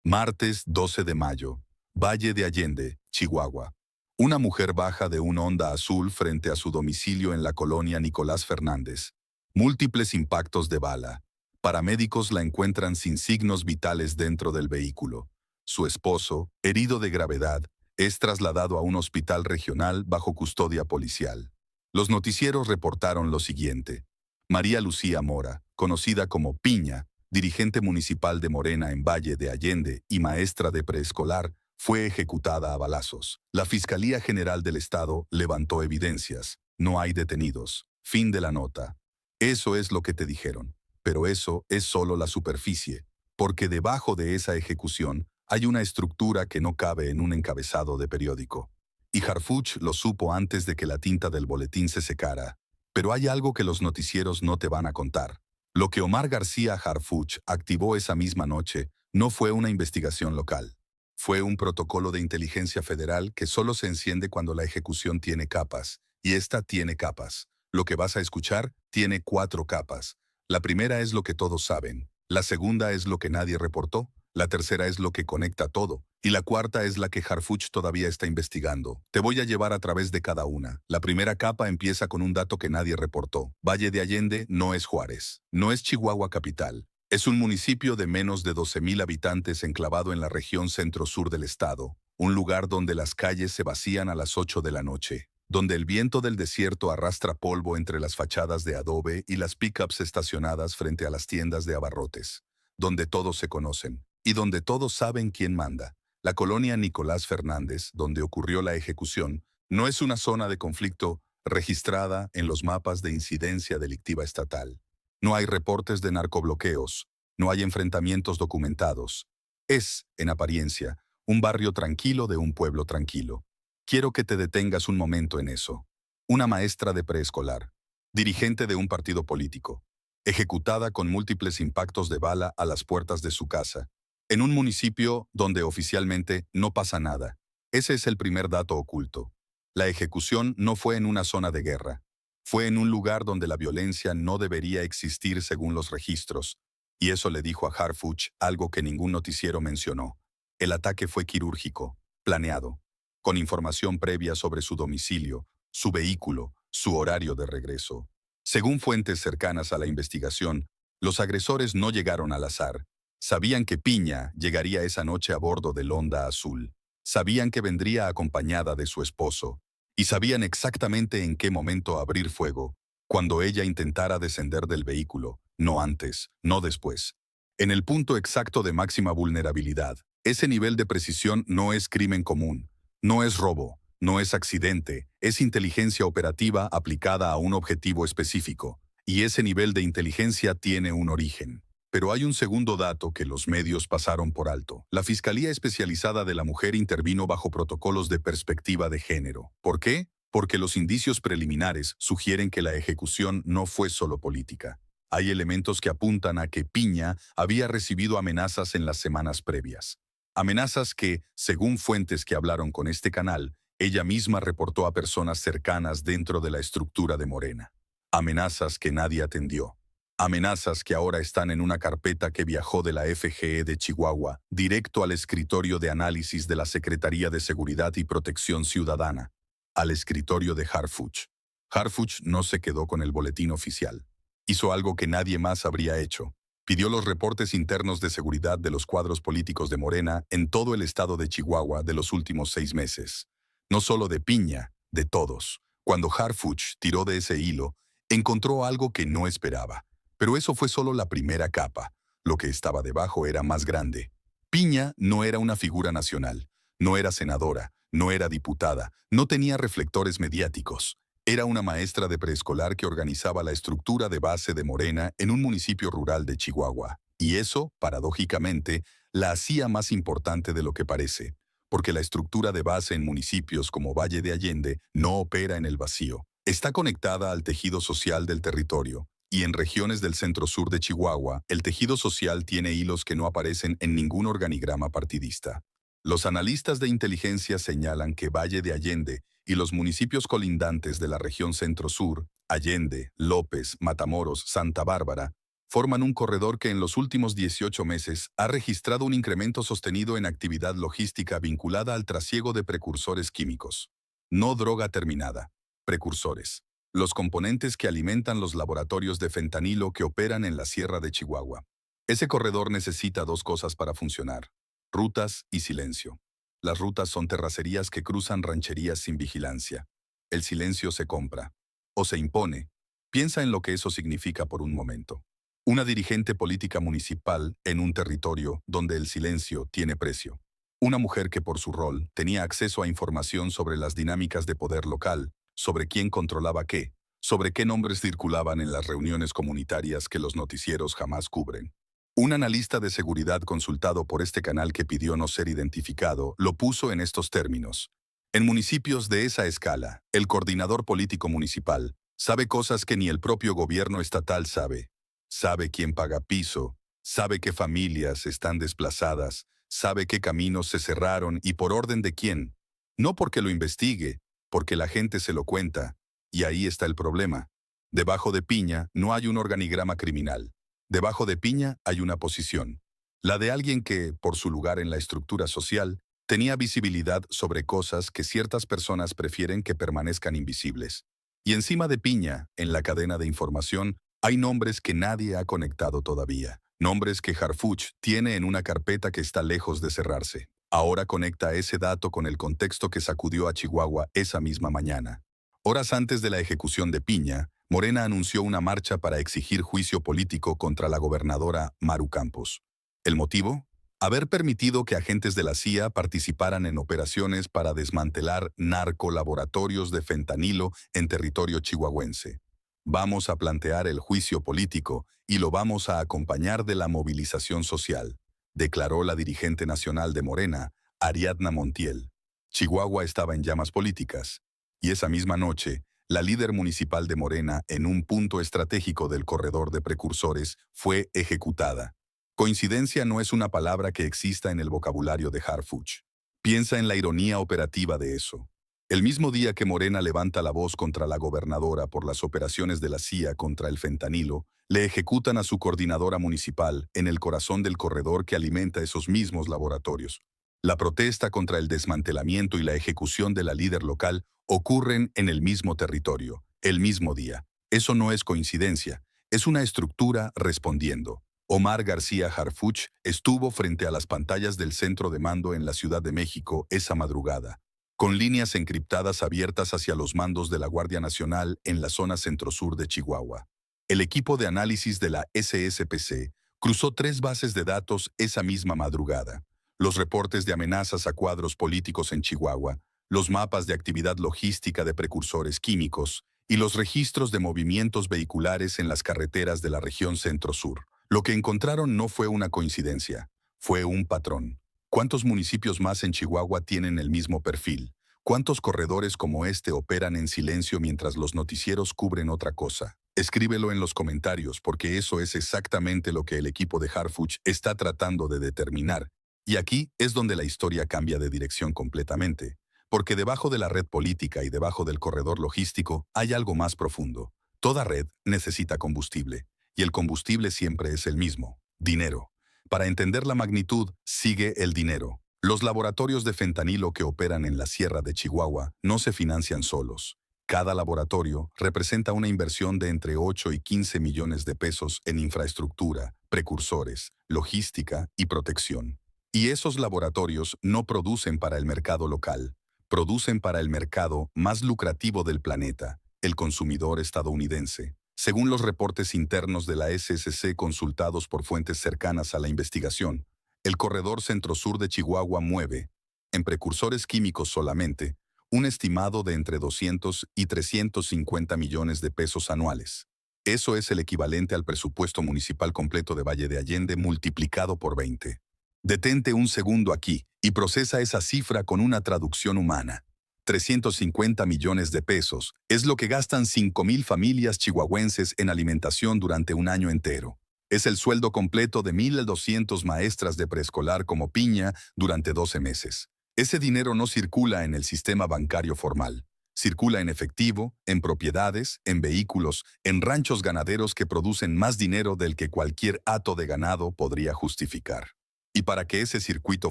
Martes 12 de mayo. Valle de Allende, Chihuahua. Una mujer baja de un Honda azul frente a su domicilio en la colonia Nicolás Fernández. Múltiples impactos de bala. Paramédicos la encuentran sin signos vitales dentro del vehículo. Su esposo, herido de gravedad, es trasladado a un hospital regional bajo custodia policial. Los noticieros reportaron lo siguiente. María Lucía Mora, conocida como Piña, dirigente municipal de Morena en Valle de Allende y maestra de preescolar, fue ejecutada a balazos. La Fiscalía General del Estado levantó evidencias. No hay detenidos. Fin de la nota. Eso es lo que te dijeron. Pero eso es solo la superficie, porque debajo de esa ejecución hay una estructura que no cabe en un encabezado de periódico. Y Harfuch lo supo antes de que la tinta del boletín se secara. Pero hay algo que los noticieros no te van a contar. Lo que Omar García Harfuch activó esa misma noche no fue una investigación local. Fue un protocolo de inteligencia federal que solo se enciende cuando la ejecución tiene capas, y esta tiene capas. Lo que vas a escuchar tiene 4 capas. La primera es lo que todos saben, la segunda es lo que nadie reportó, la tercera es lo que conecta todo, y la cuarta es la que Harfuch todavía está investigando. Te voy a llevar a través de cada una. La primera capa empieza con un dato que nadie reportó. Valle de Allende no es Juárez, no es Chihuahua capital. Es un municipio de menos de 12,000 habitantes enclavado en la región centro-sur del estado, un lugar donde las calles se vacían a las 8 de la noche, donde el viento del desierto arrastra polvo entre las fachadas de adobe y las pickups estacionadas frente a las tiendas de abarrotes, donde todos se conocen y donde todos saben quién manda. La colonia Nicolás Fernández, donde ocurrió la ejecución, no es una zona de conflicto registrada en los mapas de incidencia delictiva estatal. No hay reportes de narcobloqueos, no hay enfrentamientos documentados. Es, en apariencia, un barrio tranquilo de un pueblo tranquilo. Quiero que te detengas un momento en eso. Una maestra de preescolar, dirigente de un partido político, ejecutada con múltiples impactos de bala a las puertas de su casa, en un municipio donde oficialmente no pasa nada. Ese es el primer dato oculto. La ejecución no fue en una zona de guerra. Fue en un lugar donde la violencia no debería existir según los registros, y eso le dijo a Harfuch algo que ningún noticiero mencionó. El ataque fue quirúrgico, planeado, con información previa sobre su domicilio, su vehículo, su horario de regreso. Según fuentes cercanas a la investigación, los agresores no llegaron al azar. Sabían que Piña llegaría esa noche a bordo del Honda azul. Sabían que vendría acompañada de su esposo. Y sabían exactamente en qué momento abrir fuego, cuando ella intentara descender del vehículo, no antes, no después. En el punto exacto de máxima vulnerabilidad, ese nivel de precisión no es crimen común, no es robo, no es accidente, es inteligencia operativa aplicada a un objetivo específico, y ese nivel de inteligencia tiene un origen. Pero hay un segundo dato que los medios pasaron por alto. La Fiscalía Especializada de la Mujer intervino bajo protocolos de perspectiva de género. ¿Por qué? Porque los indicios preliminares sugieren que la ejecución no fue solo política. Hay elementos que apuntan a que Piña había recibido amenazas en las semanas previas. Amenazas que, según fuentes que hablaron con este canal, ella misma reportó a personas cercanas dentro de la estructura de Morena. Amenazas que nadie atendió. Amenazas que ahora están en una carpeta que viajó de la FGE de Chihuahua directo al escritorio de análisis de la Secretaría de Seguridad y Protección Ciudadana, al escritorio de Harfuch. Harfuch no se quedó con el boletín oficial. Hizo algo que nadie más habría hecho. Pidió los reportes internos de seguridad de los cuadros políticos de Morena en todo el estado de Chihuahua de los últimos 6 meses. No solo de Piña, de todos. Cuando Harfuch tiró de ese hilo, encontró algo que no esperaba. Pero eso fue solo la primera capa. Lo que estaba debajo era más grande. Piña no era una figura nacional, no era senadora, no era diputada, no tenía reflectores mediáticos. Era una maestra de preescolar que organizaba la estructura de base de Morena en un municipio rural de Chihuahua. Y eso, paradójicamente, la hacía más importante de lo que parece, porque la estructura de base en municipios como Valle de Allende no opera en el vacío. Está conectada al tejido social del territorio. Y en regiones del centro-sur de Chihuahua, el tejido social tiene hilos que no aparecen en ningún organigrama partidista. Los analistas de inteligencia señalan que Valle de Allende y los municipios colindantes de la región centro-sur, Allende, López, Matamoros, Santa Bárbara, forman un corredor que en los últimos 18 meses ha registrado un incremento sostenido en actividad logística vinculada al trasiego de precursores químicos. No droga terminada. Precursores. Los componentes que alimentan los laboratorios de fentanilo que operan en la Sierra de Chihuahua. Ese corredor necesita dos cosas para funcionar: rutas y silencio. Las rutas son terracerías que cruzan rancherías sin vigilancia. El silencio se compra. O se impone. Piensa en lo que eso significa por un momento. Una dirigente política municipal en un territorio donde el silencio tiene precio. Una mujer que por su rol tenía acceso a información sobre las dinámicas de poder local, sobre quién controlaba qué, sobre qué nombres circulaban en las reuniones comunitarias que los noticieros jamás cubren. Un analista de seguridad consultado por este canal que pidió no ser identificado lo puso en estos términos. En municipios de esa escala, el coordinador político municipal sabe cosas que ni el propio gobierno estatal sabe. Sabe quién paga piso, sabe qué familias están desplazadas, sabe qué caminos se cerraron y por orden de quién. No porque lo investigue, porque la gente se lo cuenta. Y ahí está el problema. Debajo de piña no hay un organigrama criminal. Debajo de piña hay una posición. La de alguien que, por su lugar en la estructura social, tenía visibilidad sobre cosas que ciertas personas prefieren que permanezcan invisibles. Y encima de piña, en la cadena de información, hay nombres que nadie ha conectado todavía. Nombres que Harfuch tiene en una carpeta que está lejos de cerrarse. Ahora conecta ese dato con el contexto que sacudió a Chihuahua esa misma mañana. Horas antes de la ejecución de Piña, Morena anunció una marcha para exigir juicio político contra la gobernadora Maru Campos. ¿El motivo? Haber permitido que agentes de la CIA participaran en operaciones para desmantelar narcolaboratorios de fentanilo en territorio chihuahuense. Vamos a plantear el juicio político y lo vamos a acompañar de la movilización social, declaró la dirigente nacional de Morena, Ariadna Montiel. Chihuahua estaba en llamas políticas, y esa misma noche, la líder municipal de Morena, en un punto estratégico del corredor de precursores, fue ejecutada. Coincidencia no es una palabra que exista en el vocabulario de Harfuch. Piensa en la ironía operativa de eso. El mismo día que Morena levanta la voz contra la gobernadora por las operaciones de la CIA contra el fentanilo, le ejecutan a su coordinadora municipal en el corazón del corredor que alimenta esos mismos laboratorios. La protesta contra el desmantelamiento y la ejecución de la líder local ocurren en el mismo territorio, el mismo día. Eso no es coincidencia, es una estructura respondiendo. Omar García Harfuch estuvo frente a las pantallas del centro de mando en la Ciudad de México esa madrugada, con líneas encriptadas abiertas hacia los mandos de la Guardia Nacional en la zona centro-sur de Chihuahua. El equipo de análisis de la SSPC cruzó 3 bases de datos esa misma madrugada: los reportes de amenazas a cuadros políticos en Chihuahua, los mapas de actividad logística de precursores químicos y los registros de movimientos vehiculares en las carreteras de la región centro-sur. Lo que encontraron no fue una coincidencia, fue un patrón. ¿Cuántos municipios más en Chihuahua tienen el mismo perfil? ¿Cuántos corredores como este operan en silencio mientras los noticieros cubren otra cosa? Escríbelo en los comentarios porque eso es exactamente lo que el equipo de Harfuch está tratando de determinar. Y aquí es donde la historia cambia de dirección completamente. Porque debajo de la red política y debajo del corredor logístico hay algo más profundo. Toda red necesita combustible. Y el combustible siempre es el mismo: dinero. Para entender la magnitud, sigue el dinero. Los laboratorios de fentanilo que operan en la Sierra de Chihuahua no se financian solos. Cada laboratorio representa una inversión de entre 8 y 15 millones de pesos en infraestructura, precursores, logística y protección. Y esos laboratorios no producen para el mercado local, producen para el mercado más lucrativo del planeta, el consumidor estadounidense. Según los reportes internos de la SSC consultados por fuentes cercanas a la investigación, el corredor centro-sur de Chihuahua mueve, en precursores químicos solamente, un estimado de entre 200 y 350 millones de pesos anuales. Eso es el equivalente al presupuesto municipal completo de Valle de Allende multiplicado por 20. Detente un segundo aquí y procesa esa cifra con una traducción humana. 350 millones de pesos es lo que gastan 5,000 familias chihuahuenses en alimentación durante un año entero. Es el sueldo completo de 1,200 maestras de preescolar como Piña durante 12 meses. Ese dinero no circula en el sistema bancario formal. Circula en efectivo, en propiedades, en vehículos, en ranchos ganaderos que producen más dinero del que cualquier hato de ganado podría justificar. Y para que ese circuito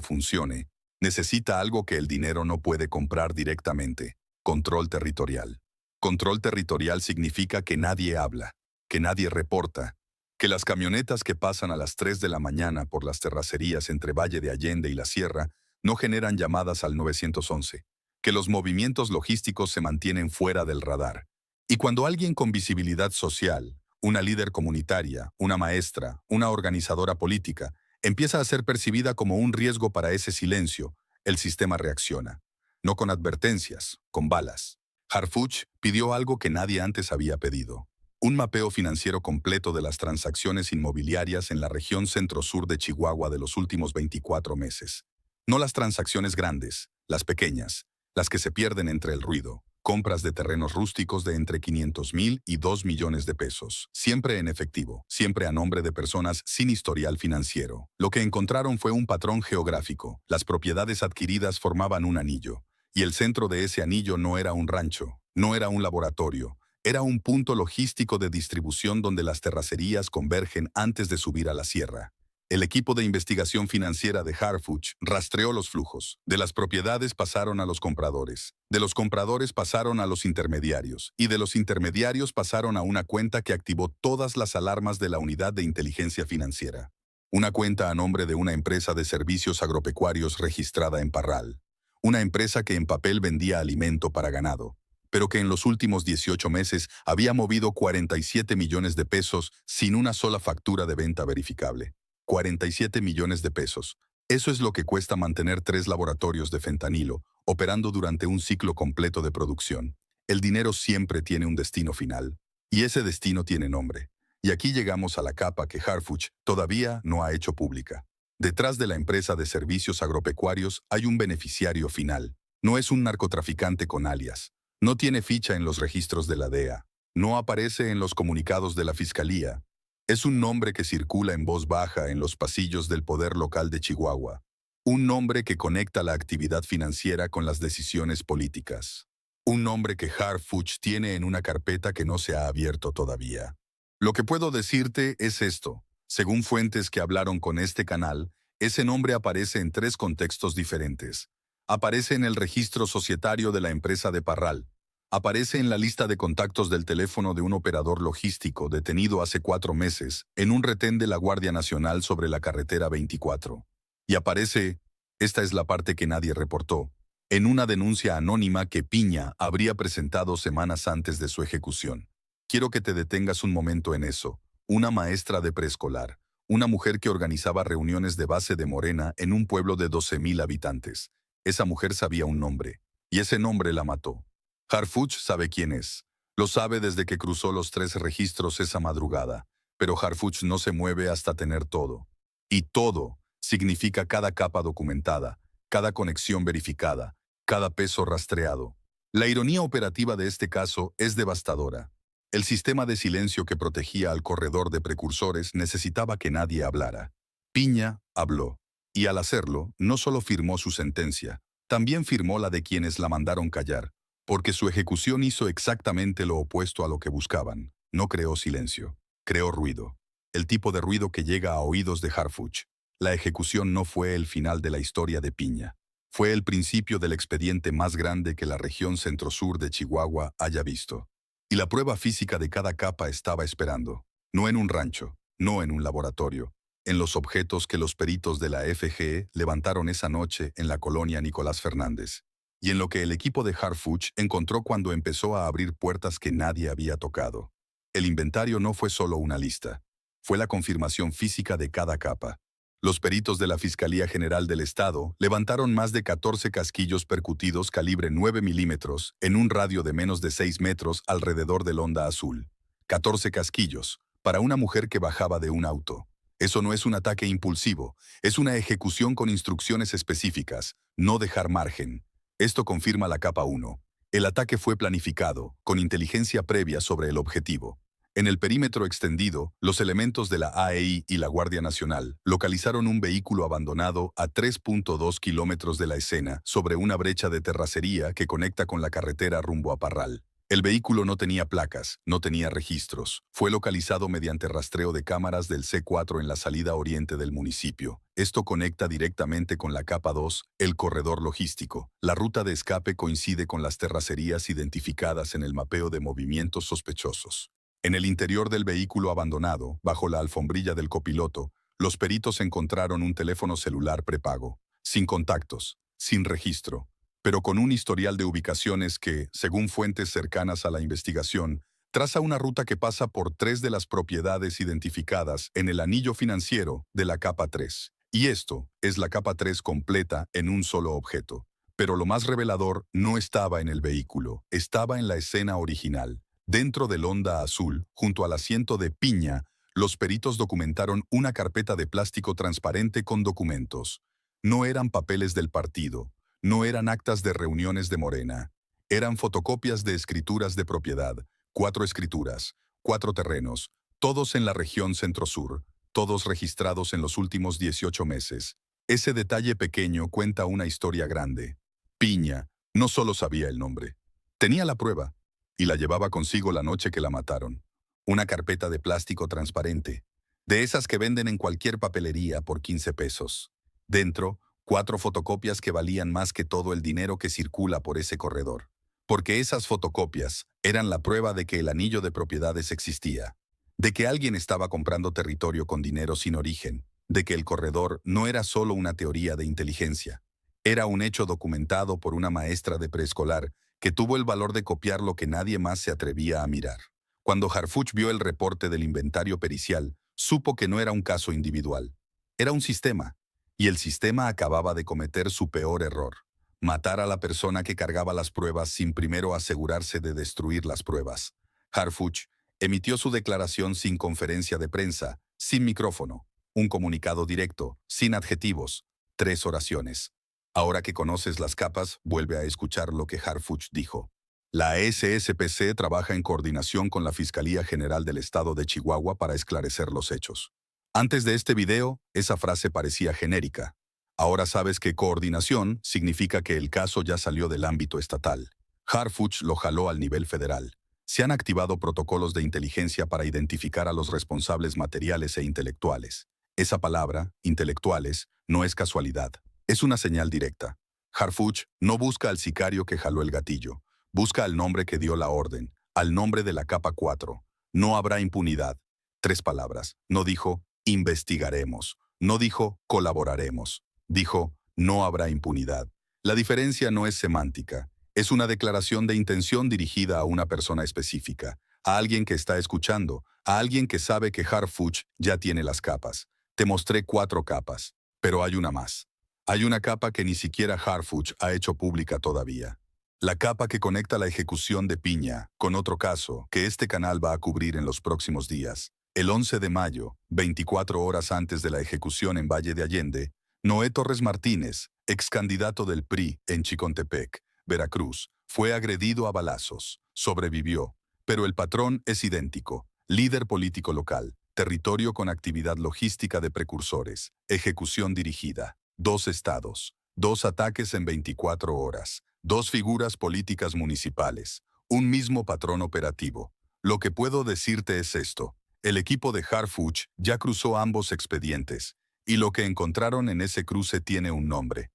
funcione, necesita algo que el dinero no puede comprar directamente: control territorial. Control territorial significa que nadie habla, que nadie reporta, que las camionetas que pasan a las 3 de la mañana por las terracerías entre Valle de Allende y la Sierra no generan llamadas al 911, que los movimientos logísticos se mantienen fuera del radar. Y cuando alguien con visibilidad social, una líder comunitaria, una maestra, una organizadora política, empieza a ser percibida como un riesgo para ese silencio, el sistema reacciona. No con advertencias, con balas. Harfuch pidió algo que nadie antes había pedido: un mapeo financiero completo de las transacciones inmobiliarias en la región centro-sur de Chihuahua de los últimos 24 meses. No las transacciones grandes, las pequeñas, las que se pierden entre el ruido. Compras de terrenos rústicos de entre 500,000 y 2 millones de pesos, siempre en efectivo, siempre a nombre de personas sin historial financiero. Lo que encontraron fue un patrón geográfico. Las propiedades adquiridas formaban un anillo, y el centro de ese anillo no era un rancho, no era un laboratorio, era un punto logístico de distribución donde las terracerías convergen antes de subir a la sierra. El equipo de investigación financiera de Harfuch rastreó los flujos. De las propiedades pasaron a los compradores. De los compradores pasaron a los intermediarios. Y de los intermediarios pasaron a una cuenta que activó todas las alarmas de la unidad de inteligencia financiera. Una cuenta a nombre de una empresa de servicios agropecuarios registrada en Parral. Una empresa que en papel vendía alimento para ganado, pero que en los últimos 18 meses había movido 47 millones de pesos sin una sola factura de venta verificable. 47 millones de pesos. Eso es lo que cuesta mantener 3 laboratorios de fentanilo, operando durante un ciclo completo de producción. El dinero siempre tiene un destino final, y ese destino tiene nombre. Y aquí llegamos a la capa que Harfuch todavía no ha hecho pública. Detrás de la empresa de servicios agropecuarios hay un beneficiario final. No es un narcotraficante con alias. No tiene ficha en los registros de la DEA. No aparece en los comunicados de la Fiscalía. Es un nombre que circula en voz baja en los pasillos del poder local de Chihuahua. Un nombre que conecta la actividad financiera con las decisiones políticas. Un nombre que Harfuch tiene en una carpeta que no se ha abierto todavía. Lo que puedo decirte es esto. Según fuentes que hablaron con este canal, ese nombre aparece en 3 contextos diferentes. Aparece en el registro societario de la empresa de Parral. Aparece en la lista de contactos del teléfono de un operador logístico detenido hace 4 meses en un retén de la Guardia Nacional sobre la carretera 24. Y aparece, esta es la parte que nadie reportó, en una denuncia anónima que Piña habría presentado semanas antes de su ejecución. Quiero que te detengas un momento en eso. Una maestra de preescolar, una mujer que organizaba reuniones de base de Morena en un pueblo de 12,000 habitantes. Esa mujer sabía un nombre, y ese nombre la mató. Harfuch sabe quién es. Lo sabe desde que cruzó los 3 registros esa madrugada, pero Harfuch no se mueve hasta tener todo. Y todo significa cada capa documentada, cada conexión verificada, cada peso rastreado. La ironía operativa de este caso es devastadora. El sistema de silencio que protegía al corredor de precursores necesitaba que nadie hablara. Piña habló, y al hacerlo, no solo firmó su sentencia, también firmó la de quienes la mandaron callar, porque su ejecución hizo exactamente lo opuesto a lo que buscaban. No creó silencio, creó ruido. El tipo de ruido que llega a oídos de Harfuch. La ejecución no fue el final de la historia de Piña. Fue el principio del expediente más grande que la región centro-sur de Chihuahua haya visto. Y la prueba física de cada capa estaba esperando. No en un rancho, no en un laboratorio. En los objetos que los peritos de la FGE levantaron esa noche en la colonia Nicolás Fernández. Y en lo que el equipo de Harfuch encontró cuando empezó a abrir puertas que nadie había tocado. El inventario no fue solo una lista. Fue la confirmación física de cada capa. Los peritos de la Fiscalía General del Estado levantaron más de 14 casquillos percutidos calibre 9 milímetros en un radio de menos de 6 metros alrededor del Honda Azul. 14 casquillos, para una mujer que bajaba de un auto. Eso no es un ataque impulsivo, es una ejecución con instrucciones específicas, no dejar margen. Esto confirma la capa 1. El ataque fue planificado, con inteligencia previa sobre el objetivo. En el perímetro extendido, los elementos de la AEI y la Guardia Nacional localizaron un vehículo abandonado a 3.2 kilómetros de la escena sobre una brecha de terracería que conecta con la carretera rumbo a Parral. El vehículo no tenía placas, no tenía registros. Fue localizado mediante rastreo de cámaras del C4 en la salida oriente del municipio. Esto conecta directamente con la capa 2, el corredor logístico. La ruta de escape coincide con las terracerías identificadas en el mapeo de movimientos sospechosos. En el interior del vehículo abandonado, bajo la alfombrilla del copiloto, los peritos encontraron un teléfono celular prepago, sin contactos, sin registro, pero con un historial de ubicaciones que, según fuentes cercanas a la investigación, traza una ruta que pasa por 3 de las propiedades identificadas en el anillo financiero de la capa 3. Y esto es la capa 3 completa en un solo objeto. Pero lo más revelador no estaba en el vehículo, estaba en la escena original. Dentro del Honda azul, junto al asiento de piña, los peritos documentaron una carpeta de plástico transparente con documentos. No eran papeles del partido, no eran actas de reuniones de Morena. Eran fotocopias de escrituras de propiedad, 4 escrituras, 4 terrenos, todos en la región centro-sur, todos registrados en los últimos 18 meses. Ese detalle pequeño cuenta una historia grande. Piña no solo sabía el nombre, tenía la prueba. Y la llevaba consigo la noche que la mataron. Una carpeta de plástico transparente, de esas que venden en cualquier papelería por 15 pesos. Dentro, 4 fotocopias que valían más que todo el dinero que circula por ese corredor. Porque esas fotocopias eran la prueba de que el anillo de propiedades existía, de que alguien estaba comprando territorio con dinero sin origen, de que el corredor no era solo una teoría de inteligencia. Era un hecho documentado por una maestra de preescolar que tuvo el valor de copiar lo que nadie más se atrevía a mirar. Cuando Harfuch vio el reporte del inventario pericial, supo que no era un caso individual. Era un sistema, y el sistema acababa de cometer su peor error: matar a la persona que cargaba las pruebas sin primero asegurarse de destruir las pruebas. Harfuch emitió su declaración sin conferencia de prensa, sin micrófono, un comunicado directo, sin adjetivos, 3 oraciones. Ahora que conoces las capas, vuelve a escuchar lo que Harfuch dijo. La SSPC trabaja en coordinación con la Fiscalía General del Estado de Chihuahua para esclarecer los hechos. Antes de este video, esa frase parecía genérica. Ahora sabes que coordinación significa que el caso ya salió del ámbito estatal. Harfuch lo jaló al nivel federal. Se han activado protocolos de inteligencia para identificar a los responsables materiales e intelectuales. Esa palabra, intelectuales, no es casualidad. Es una señal directa. Harfuch no busca al sicario que jaló el gatillo. Busca al nombre que dio la orden, al nombre de la capa 4. No habrá impunidad. 3 palabras. No dijo, investigaremos. No dijo, colaboraremos. Dijo, no habrá impunidad. La diferencia no es semántica. Es una declaración de intención dirigida a una persona específica, a alguien que está escuchando, a alguien que sabe que Harfuch ya tiene las capas. Te mostré 4 capas, pero hay una más. Hay una capa que ni siquiera Harfuch ha hecho pública todavía. La capa que conecta la ejecución de Piña con otro caso que este canal va a cubrir en los próximos días. El 11 de mayo, 24 horas antes de la ejecución en Valle de Allende, Noé Torres Martínez, ex candidato del PRI en Chicontepec, Veracruz, fue agredido a balazos. Sobrevivió, pero el patrón es idéntico: líder político local, territorio con actividad logística de precursores, ejecución dirigida. 2 estados, 2 ataques en 24 horas, 2 figuras políticas municipales, un mismo patrón operativo. Lo que puedo decirte es esto: el equipo de Harfuch ya cruzó ambos expedientes, y lo que encontraron en ese cruce tiene un nombre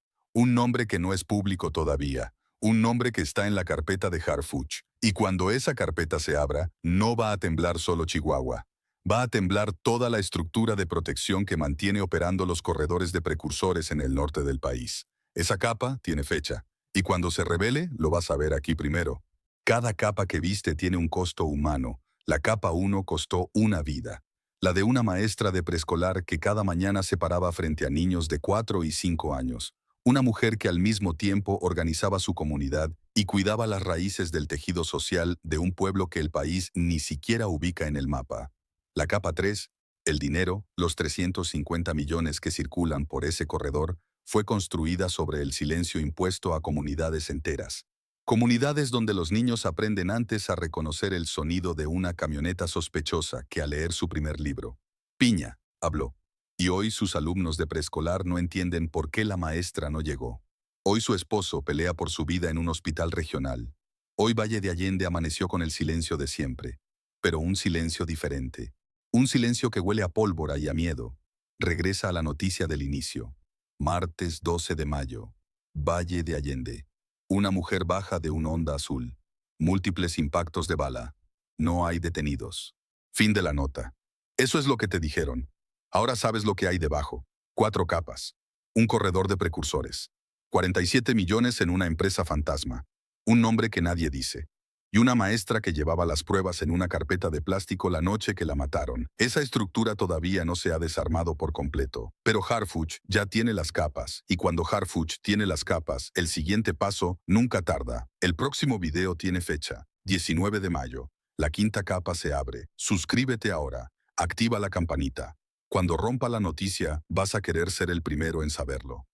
que no es público todavía, un nombre que está en la carpeta de Harfuch. Y cuando esa carpeta se abra, no va a temblar solo Chihuahua. Va a temblar toda la estructura de protección que mantiene operando los corredores de precursores en el norte del país. Esa capa tiene fecha, y cuando se revele, lo vas a ver aquí primero. Cada capa que viste tiene un costo humano. La capa 1 costó una vida. La de una maestra de preescolar que cada mañana se paraba frente a niños de 4 y 5 años. Una mujer que al mismo tiempo organizaba su comunidad y cuidaba las raíces del tejido social de un pueblo que el país ni siquiera ubica en el mapa. La capa 3, el dinero, los 350 millones que circulan por ese corredor, fue construida sobre el silencio impuesto a comunidades enteras. Comunidades donde los niños aprenden antes a reconocer el sonido de una camioneta sospechosa que a leer su primer libro. Piña, habló. Y hoy sus alumnos de preescolar no entienden por qué la maestra no llegó. Hoy su esposo pelea por su vida en un hospital regional. Hoy Valle de Allende amaneció con el silencio de siempre, pero un silencio diferente. Un silencio que huele a pólvora y a miedo. Regresa a la noticia del inicio. Martes 12 de mayo. Valle de Allende. Una mujer baja de un Honda azul. Múltiples impactos de bala. No hay detenidos. Fin de la nota. Eso es lo que te dijeron. Ahora sabes lo que hay debajo. 4 capas. Un corredor de precursores. 47 millones en una empresa fantasma. Un nombre que nadie dice. Y una maestra que llevaba las pruebas en una carpeta de plástico la noche que la mataron. Esa estructura todavía no se ha desarmado por completo. Pero Harfuch ya tiene las capas, y cuando Harfuch tiene las capas, el siguiente paso nunca tarda. El próximo video tiene fecha, 19 de mayo. La 5ª capa se abre. Suscríbete ahora. Activa la campanita. Cuando rompa la noticia, vas a querer ser el primero en saberlo.